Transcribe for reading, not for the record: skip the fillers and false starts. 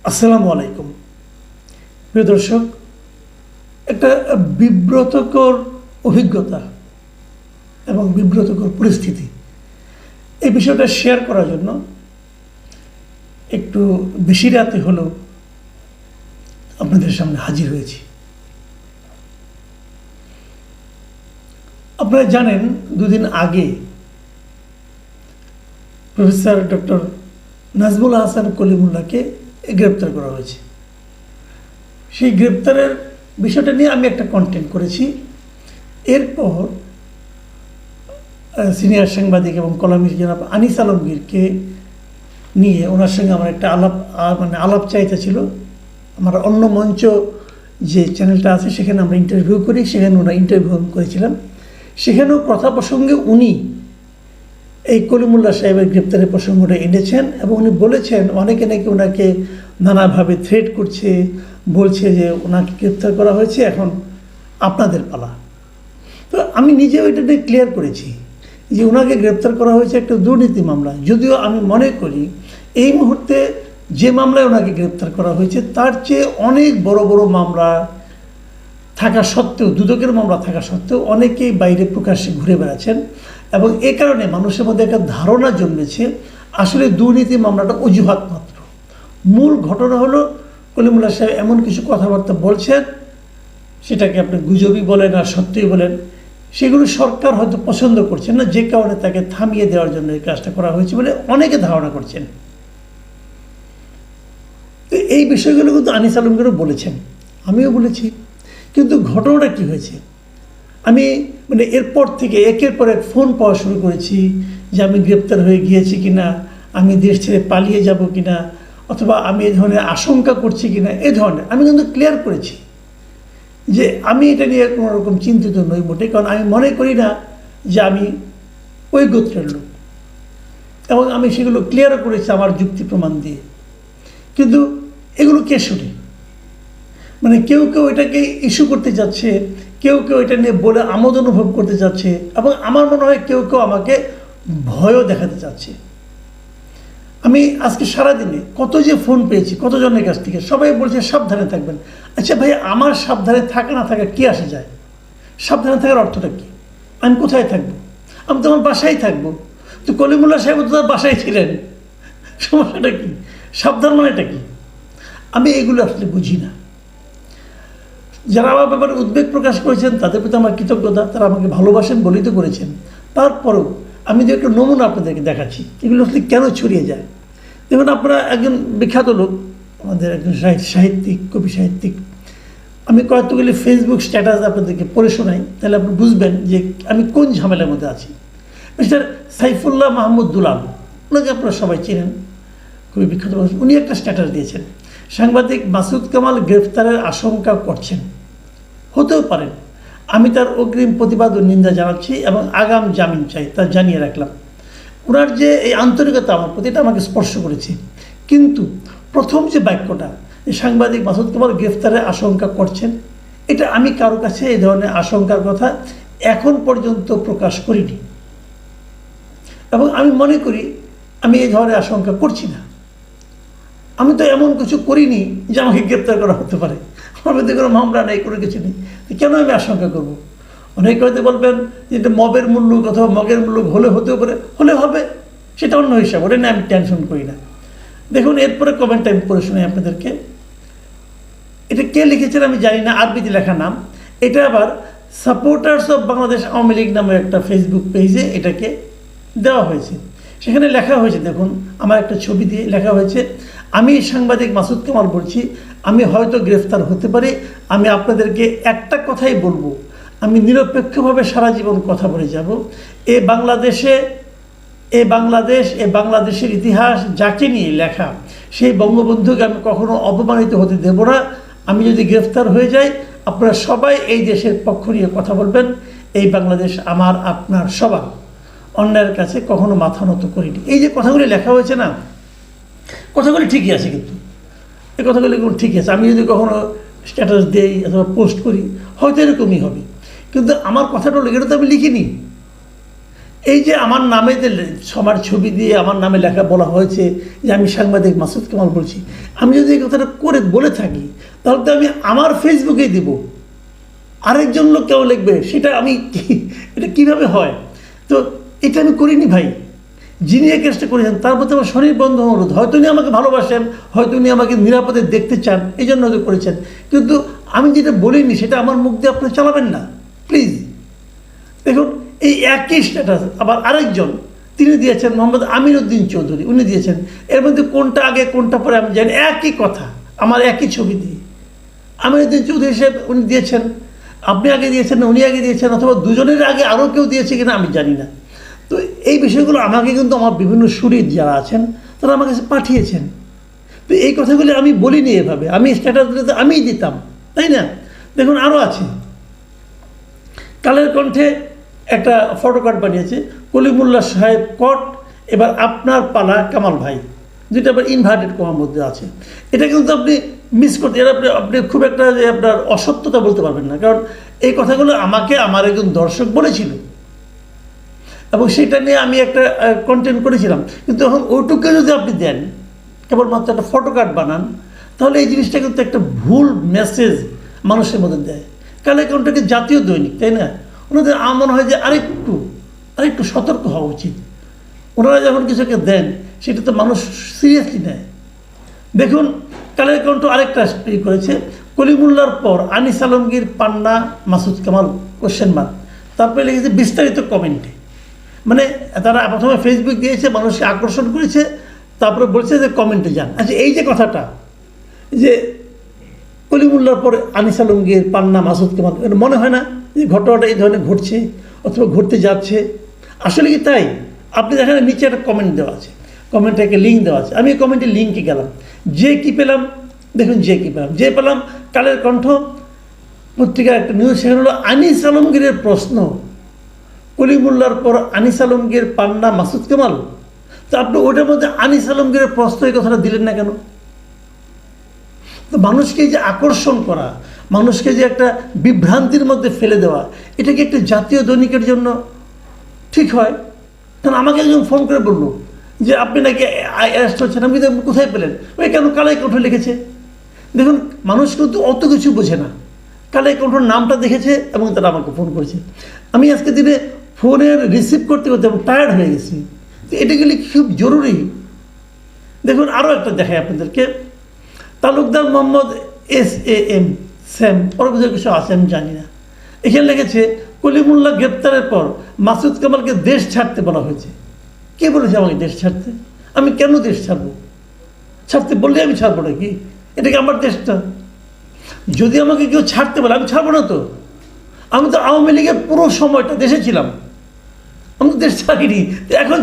আসসালামু আলাইকুম প্রিয় দর্শক, একটা বিব্রতকর অভিজ্ঞতা এবং বিব্রতকর পরিস্থিতি, এই বিষয়টা শেয়ার করার জন্য একটু বেশি রাতে হলেও আপনাদের সামনে হাজির হয়েছি। আপনারা জানেন, দুদিন আগে প্রফেসর ডক্টর নাজমুল হাসান কলিমুল্লাহকে গ্রেপ্তার করা হয়েছে। সেই গ্রেপ্তারের বিষয়টা নিয়ে আমি একটা কন্টেন্ট করেছি। এরপর সিনিয়র সাংবাদিক এবং কলামিস্ট জনাব আনিস আলমগীরকে নিয়ে ওনার সঙ্গে আমার একটা আলাপ চাইতে ছিল। আমার অন্য মঞ্চ যে চ্যানেলটা আছে সেখানে আমরা ইন্টারভিউ করি, সেখানে ওনারা ইন্টারভিউ করেছিলাম। সেখানেও কথা প্রসঙ্গে উনি এই কলিমুল্লাহ সাহেবের গ্রেপ্তারের প্রসঙ্গটা এনেছেন এবং উনি বলেছেন অনেকে নাকি ওনাকে নানাভাবে থ্রেট করছে, বলছে যে ওনাকে গ্রেপ্তার করা হয়েছে, এখন আপনাদের পালা। তো আমি নিজেও এটা নিয়ে ক্লিয়ার করেছি যে ওনাকে গ্রেপ্তার করা হয়েছে একটা দুর্নীতি মামলা। যদিও আমি মনে করি এই মুহূর্তে যে মামলায় ওনাকে গ্রেপ্তার করা হয়েছে তার চেয়ে অনেক বড় বড় মামলা থাকা সত্ত্বেও, দুদকের মামলা থাকা সত্ত্বেও অনেকেই বাইরে প্রকাশ্যে ঘুরে বেড়াচ্ছেন এবং এ কারণে মানুষের মধ্যে একটা ধারণা জন্মেছে আসলে দুর্নীতি মামলাটা অজুহাত মাত্র। মূল ঘটনা হলো কলিমুল্লাহ সাহেব এমন কিছু কথাবার্তা বলছেন, সেটাকে আপনি গুজবই বলেন আর সত্যিই বলেন, সেগুলো সরকার হয়তো পছন্দ করছেন না, যে কারণে তাকে থামিয়ে দেওয়ার জন্য এই কাজটা করা হয়েছে বলে অনেকে ধারণা করছেন। তো এই বিষয়গুলো কিন্তু আনিস আলমগীরও বলেছেন, আমিও বলেছি। কিন্তু ঘটনাটা কী হয়েছে, আমি এরপর থেকে একের পর এক ফোন পাওয়া শুরু করেছি যে আমি গ্রেপ্তার হয়ে গিয়েছি কিনা, আমি দেশ ছেড়ে পালিয়ে যাব কিনা, অথবা আমি এই ধরনের আশঙ্কা করছি কিনা। এই ধরনের আমি কিন্তু ক্লিয়ার করেছি যে আমি এটা নিয়ে কোনো রকম চিন্তিত নই মোটে, কারণ আমি মনে করি না যে আমি ওই গোত্রের লোক, এবং আমি সেগুলো ক্লিয়ারও করেছি আমার যুক্তি প্রমাণ দিয়ে। কিন্তু এগুলো কে শুনে? কেউ কেউ এটাকে ইস্যু করতে যাচ্ছে, কেউ কেউ এটা নিয়ে বলে আমোদ অনুভব করতে যাচ্ছে, এবং আমার মনে হয় কেউ কেউ আমাকে ভয়ও দেখাতে চাচ্ছে। আমি আজকে সারাদিনে কত যে ফোন পেয়েছি কতজনের কাছ থেকে, সবাই বলছে সাবধানে থাকবেন। আচ্ছা ভাই, আমার সাবধানে থাকা না থাকা কী আসে যায়? সাবধানে থাকার অর্থটা কী? আমি কোথায় থাকবো? আমি তো আমার বাসায় থাকবো। তো কলিমুল্লাহ সাহেব তো তার বাসায় ছিলেন, সমস্যাটা কী? সাবধান মানেটা কী? আমি এগুলো আসলে বুঝি না। যারা আমার ব্যাপারে উদ্বেগ প্রকাশ করেছেন তাদের প্রতি আমার কৃতজ্ঞতা, তারা আমাকে ভালোবাসেন বলেই তো করেছেন। তারপরেও আমি যে একটা নমুনা আপনাদেরকে দেখাচ্ছি এগুলো আসলে কেন ছড়িয়ে যায়। দেখুন, আপনারা একজন বিখ্যাত লোক, আমাদের একজন সাহিত্যিক, কবি সাহিত্যিক, আমি কয়েকগুলি ফেসবুক স্ট্যাটাস আপনাদেরকে পড়ে শোনাই, তাহলে আপনি বুঝবেন যে আমি কোন ঝামেলার মধ্যে আছি। মিস্টার সাইফুল্লাহ মাহমুদ দুলাল, ওনাকে আপনারা সবাই চেনেন, খুবই বিখ্যাত মানুষ। উনি একটা স্ট্যাটাস দিয়েছেন, সাংবাদিক মাসুদ কামাল গ্রেফতারের আশঙ্কা করছেন, হতেও পারেন, আমি তার অগ্রিম প্রতিবাদ ও নিন্দা জানাচ্ছি এবং আগাম জামিন চাই, তা জানিয়ে রাখলাম। ওনার যে এই আন্তরিকতা আমার প্রতি, এটা আমাকে স্পর্শ করেছে। কিন্তু প্রথম যে বাক্যটা, যে সাংবাদিক মাসুদ কামাল গ্রেফতারের আশঙ্কা করছেন, এটা আমি কারো কাছে এই ধরনের আশঙ্কার কথা এখন পর্যন্ত প্রকাশ করিনি, এবং আমি মনে করি আমি এই ধরনের আশঙ্কা করছি না। আমি তো এমন কিছু করিনি যে আমাকে গ্রেপ্তার করা হতে পারে, আমার মধ্যে কোনো মামলা নেই, কোনো কিছু নেই, কেন আমি আশঙ্কা করব? অনেকে হয়তো বলবেন যে এটা মবের মূল্য অথবা মগের মূল্য হলে হতেও পারে, হলে হবে, সেটা অন্য হিসাব, ওটা নিয়ে আমি টেনশন করি না। দেখুন, এরপরে কমেন্টটা আমি পড়ে শোনাই আপনাদেরকে। এটা কে লিখেছেন আমি জানি না, আরবিতে লেখা নাম। এটা আবার সাপোর্টার্স অফ বাংলাদেশ আওয়ামী লীগ নামের একটা ফেসবুক পেজে এটাকে দেওয়া হয়েছে। সেখানে লেখা হয়েছে, দেখুন, আমার একটা ছবি দিয়ে লেখা হয়েছে, আমি সাংবাদিক মাসুদ কামাল বলছি, আমি হয়তো গ্রেফতার হতে পারি, আমি আপনাদেরকে একটা কথাই বলবো, আমি নিরপেক্ষভাবে সারা জীবন কথা বলে যাব। বাংলাদেশের ইতিহাস যাকে নিয়ে লেখা, সেই বঙ্গবন্ধুকে আমি কখনো অপমানিত হতে দেব না। আমি যদি গ্রেফতার হয়ে যাই, আপনারা সবাই এই দেশের পক্ষ নিয়ে কথা বলবেন। এই বাংলাদেশ আমার, আপনার সবার, অন্যায়ের কাছে কখনো মাথা নত করিনি। এই যে কথাগুলি লেখা হয়েছে না, কথাগুলি ঠিকই আছে, কিন্তু এই কথাগুলি ঠিকই আছে। আমি যদি কখনো স্ট্যাটাস দেই অথবা পোস্ট করি হয়তো এরকমই হবে, কিন্তু আমার কথাটা হলো এটা তো আমি লিখিনি। এই যে আমার নামে যে সবার ছবি দিয়ে আমার নামে লেখা বলা হয়েছে যে আমি সাংবাদিক মাসুদ কামাল বলছি, আমি যদি এই কথাটা করে বলে থাকি তাহলে তো আমি আমার ফেসবুকেই দিব, আরেকজন লোক কেউ লিখবে, সেটা আমি এটা কীভাবে হয়? তো এটা আমি করিনি ভাই। যিনি এই কাজটা করেছেন তার প্রতি আমার স্বনির্বন্ধ অনুরোধ, হয়তো উনি আমাকে ভালোবাসেন, হয়তো উনি আমাকে নিরাপদে দেখতে চান, এই জন্য হয়তো করেছেন, কিন্তু আমি যেটা বলিনি সেটা আমার মুখ দিয়ে আপনারা চালাবেন না প্লিজ। দেখুন, এই একই স্ট্যাটাস আবার আরেকজন তিনি দিয়েছেন, মোহাম্মদ আমিরউদ্দিন চৌধুরী, উনি দিয়েছেন। এর মধ্যে কোনটা আগে কোনটা পরে আমি জানি, একই কথা, আমার একই ছবি দিয়ে আমিরউদ্দিন চৌধুরী সাহেব উনি দিয়েছেন, আপনি আগে দিয়েছেন না উনি আগে দিয়েছেন, অথবা দুজনের আগে আরও কেউ দিয়েছে কিনা আমি জানি না। তো এই বিষয়গুলো আমাকে কিন্তু আমার বিভিন্ন সুরির যারা আছেন তারা আমার কাছে পাঠিয়েছেন। তো এই কথাগুলি আমি বলিনি এভাবে, আমি স্ট্যাটাস দিলে তো আমিই দিতাম, তাই না? দেখুন, আরও আছে, কালের কণ্ঠে একটা ফটোকার্ড বানিয়েছে, কলিমুল্লাহ সাহেব কট, এবার আপনার পালা কামাল ভাই, যেটা আবার ইনভার্টেড কমার মধ্যে আছে। এটা কিন্তু আপনি মিস করতে, এটা আপনি খুব একটা যে আপনার অসত্যতা বলতে পারবেন না, কারণ এই কথাগুলো আমাকে আমার একজন দর্শক বলেছিল এবং সেটা নিয়ে আমি একটা কন্টেন্ট করেছিলাম। কিন্তু এখন ওইটুকু যদি আপনি দেন, কেবলমাত্র একটা ফটোকার্ড বানান, তাহলে এই জিনিসটা কিন্তু একটা ভুল মেসেজ মানুষের মধ্যে দেয়। কালের কণ্ঠকে জাতীয় দৈনিক, তাই না? ওনাদের আমার মনে হয় যে আরেকটু সতর্ক হওয়া উচিত। ওনারা যখন কিছুকে দেন সেটা তো মানুষ সিরিয়াসলি নেয়। দেখুন, কালের কণ্ঠ আরেকটা করেছে, কলিমুল্লাহর পর আনিস আলমগীর, পান্না, মাসুদ কামাল কোশ্চেন মার্ক, তারপরে লিখেছে বিস্তারিত কমেন্টে। মানে তারা প্রথমে ফেসবুক দিয়েছে, মানুষকে আকর্ষণ করেছে, তারপরে বলছে যে কমেন্টে যান। আচ্ছা, এই যে কথাটা যে কলিমুল্লাহর পর আনিস আলমগীর, পান্না, মাসুদ কামাল, এটা মনে হয় না যে ঘটনাটা এই ধরনের ঘটছে অথবা ঘটতে যাচ্ছে? আসলে কি তাই? আপনি দেখেন নিচে একটা কমেন্ট দেওয়া আছে, কমেন্টে একটা লিঙ্ক দেওয়া আছে, আমি এই কমেন্টের লিঙ্কে গেলাম, যে কী পেলাম দেখুন, যে পেলাম কালের কণ্ঠ পত্রিকার একটা নিউজ, সেখানে হলো আনিস আলমগীরের প্রশ্ন, কলিমুল্লাহর পর আনিস আলমগীর, পান্না, মাসুদ কামাল। তো আপনি ওটার মধ্যে আনিস আলমগীরের প্রশ্ন এই কথাটা দিলেন না কেন? তো মানুষকে যে আকর্ষণ করা, মানুষকে যে একটা বিভ্রান্তির মধ্যে ফেলে দেওয়া, এটা কি একটা জাতীয় দৈনিকের জন্য ঠিক হয়? কারণ আমাকে একজন ফোন করে বললো যে আপনি নাকি অ্যারেস্ট হচ্ছেন। আমি কোথায় পেলেন? ওই কেন কালাই কণ্ঠ লিখেছে। দেখুন, মানুষ কিন্তু অত কিছু বোঝে না, কালাই কণ্ঠর নামটা দেখেছে এবং তারা আমাকে ফোন করেছে। আমি আজকে দিনে ফোনের রিসিভ করতে করতে আমি টায়ার্ড হয়ে গেছি। তো এটা গেলে খুব জরুরি। দেখুন, আরও একটা দেখাই আপনাদেরকে, তালুকদার মোহাম্মদ SAM স্যাম, ওর ভিতরে কিছু আছে আমি জানি না। এখানে লিখেছে, কলিমুল্লাহ গ্রেপ্তারের পর মাসুদ কামালকে দেশ ছাড়তে বলা হয়েছে। কে বলেছে আমাকে দেশ ছাড়তে? আমি কেন দেশ ছাড়বো? ছাড়তে বললে আমি ছাড়বো নাকি? এটা কি আমার দেশটা? যদি আমাকে কেউ ছাড়তে বলে আমি ছাড়বো না। তো আমি তো আওয়ামী লীগের পুরো সময়টা দেশে ছিলাম, আমি তো দেশ ছাড়িনি, এখন